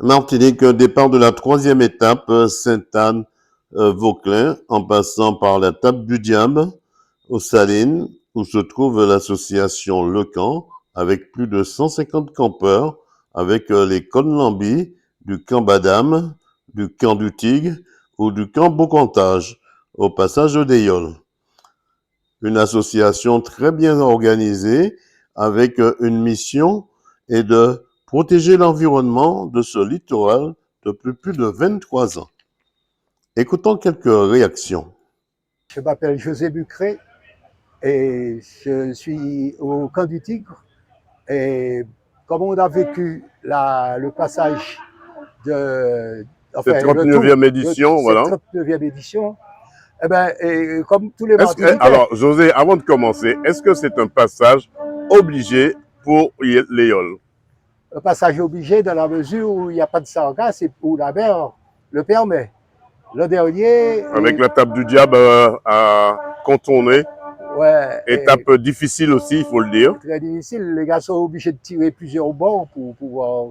Martinique, départ de la troisième étape, Sainte-Anne-Vauclin, en passant par la Tape du Diable, aux Salines, où se trouve l'association Le Camp, avec plus de 150 campeurs, avec les Conlambis, du Camp Badam, du Camp du Tigre ou du Camp Beaucantage, au passage des Yoles. Une association très bien organisée, avec une mission et de protéger l'environnement de ce littoral depuis plus de 23 ans. Écoutons quelques réactions. Je m'appelle José Bucré et je suis au Camp du Tigre. Et comme on a vécu le passage de cette 39e édition, voilà. Cette 39e édition, eh ben, et comme tous les Martiniquais. Alors, José, avant de commencer, est-ce que c'est un passage obligé pour les Yoles? Un passage obligé dans la mesure où il n'y a pas de sargasse et où la mer le permet. Le dernier. Avec la Tape du Diable à contourner. Ouais. Étape difficile aussi, il faut le dire. Très difficile. Les gars sont obligés de tirer plusieurs bords pour pouvoir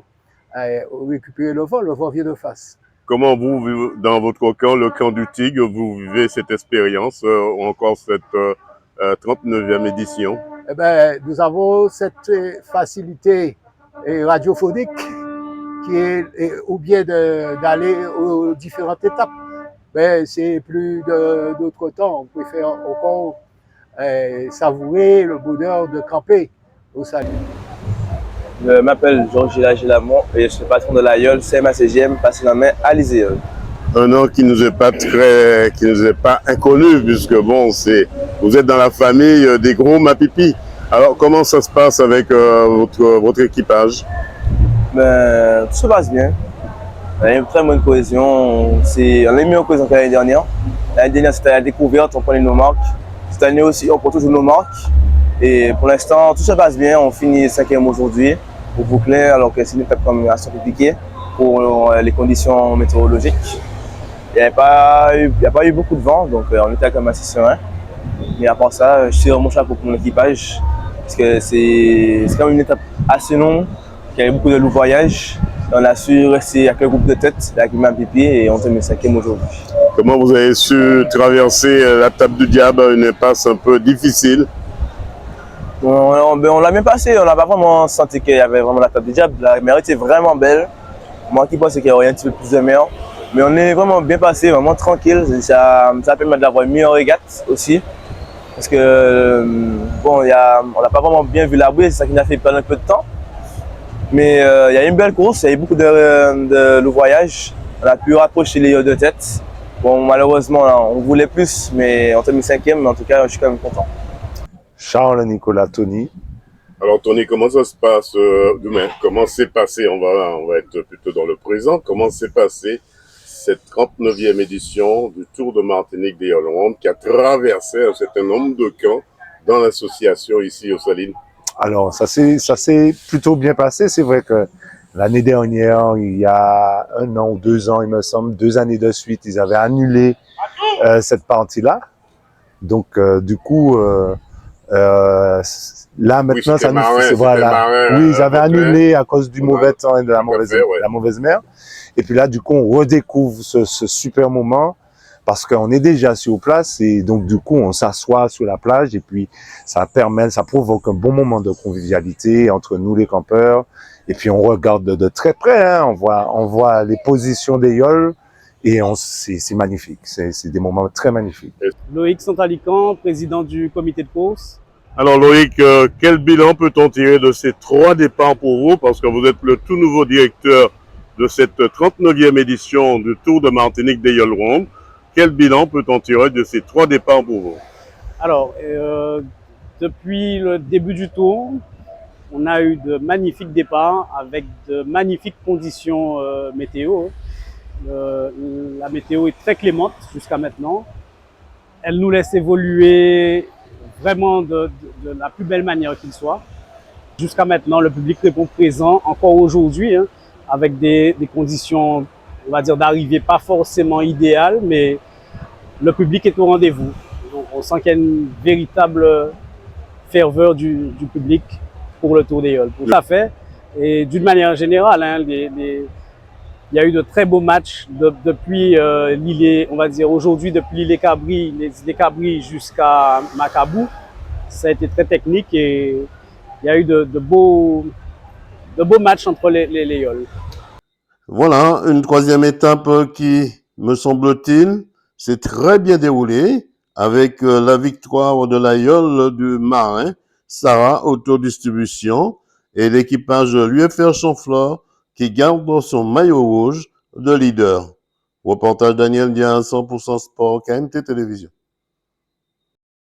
récupérer le vent. Le vent vient de face. Comment vous, dans votre camp, le camp du Tigre, vous vivez cette expérience ou encore cette 39e édition? Eh ben, nous avons cette facilité radiophonique qui est ou bien d'aller aux différentes étapes. Mais c'est plus d'autre temps. On préfère encore savourer le bonheur de camper au salut. Je m'appelle Jean-Gilles Gilamont et je suis patron de la Yole CMA-CGM, passé la main à l'ISEE. Un nom qui nous est pas inconnu, puisque bon, vous êtes dans la famille des gros Mapipi. Alors, comment ça se passe avec votre équipage? Ben, tout se passe bien. On a une très bonne cohésion. On a mis en cohésion que l'année dernière. L'année dernière, c'était la découverte, on prenait nos marques. Cette année aussi, on prend toujours nos marques. Et pour l'instant, tout se passe bien. On finit 5e aujourd'hui pour Vauclin, alors que c'est une étape comme assez compliquée pour les conditions météorologiques. Il n'y a pas eu beaucoup de vent, donc on était quand même assez serein. Mais à part ça, je tire mon chapeau pour mon équipage, parce que c'est quand même une étape assez longue, qui a beaucoup de louvoyage. On a su rester avec le groupe de tête, avec Mapipi, et on termine 5e aujourd'hui. Comment vous avez su traverser la Tape du Diable, une impasse un peu difficile? On l'a bien passé, on n'a pas vraiment senti qu'il y avait vraiment la Tape du Diable. La mer était vraiment belle. Moi qui pense qu'il y aurait un petit peu plus de mer. Mais on est vraiment bien passé, vraiment tranquille. Ça permet d'avoir une meilleure régate aussi. Parce que, bon, on n'a pas vraiment bien vu la brise, c'est ça qui nous a fait perdre un peu de temps. Mais il y a une belle course, il y a eu beaucoup de louvoyage. On a pu rapprocher les Yoles de tête. Bon, malheureusement, là, on voulait plus, mais on termine 5e, mais en tout cas, je suis quand même content. Charles Nicolas Tony. Alors Tony, comment ça se passe demain? Comment s'est passé, on va être plutôt dans le présent, comment s'est passé cette 39e édition du Tour de Martinique des Yoles qui a traversé un certain nombre de camps dans l'association ici aux Salines? Alors ça s'est plutôt bien passé. C'est vrai que l'année dernière, il y a 1 an ou 2 ans, il me semble, 2 années de suite, ils avaient annulé cette partie-là. Donc du coup, là maintenant, oui, oui, ils avaient annulé à cause du mauvais temps et de la mauvaise mer. Et puis là, du coup, on redécouvre ce super moment parce qu'on est déjà sur place et donc du coup, on s'assoit sur la plage et puis ça provoque un bon moment de convivialité entre nous les campeurs. Et puis on regarde de très près, hein, on voit les positions des Yoles et c'est magnifique. C'est des moments très magnifiques. Loïc Santalican, président du comité de course. Alors Loïc, quel bilan peut-on tirer de ces 3 départs pour vous? Parce que vous êtes le tout nouveau directeur de cette 39e édition du Tour de Martinique des Yoles. Quel bilan peut-on tirer de ces 3 départs pour vous? Alors, depuis le début du tour, on a eu de magnifiques départs avec de magnifiques conditions météo. La météo est très clémente jusqu'à maintenant. Elle nous laisse évoluer vraiment de la plus belle manière qu'il soit. Jusqu'à maintenant, le public répond présent encore aujourd'hui, hein, avec des conditions, on va dire, d'arrivée pas forcément idéales, mais le public est au rendez-vous. Donc, on sent qu'il y a une véritable ferveur du public pour le Tour des Yoles. Tout à fait. Et d'une manière générale, hein, Il y a eu de très beaux matchs depuis l'île, on va dire aujourd'hui, depuis l'île Cabri, les Cabri jusqu'à Macabou. Ça a été très technique et il y a eu de beaux matchs entre les yoles. Voilà, une troisième étape qui, me semble-t-il, s'est très bien déroulée avec la victoire de la yole du marin, Sarah Autodistribution, et l'équipage l'UFR Chanfleur qui garde son maillot rouge de leader. Reportage Daniel Diaz, 100% Sport, KMT Télévision.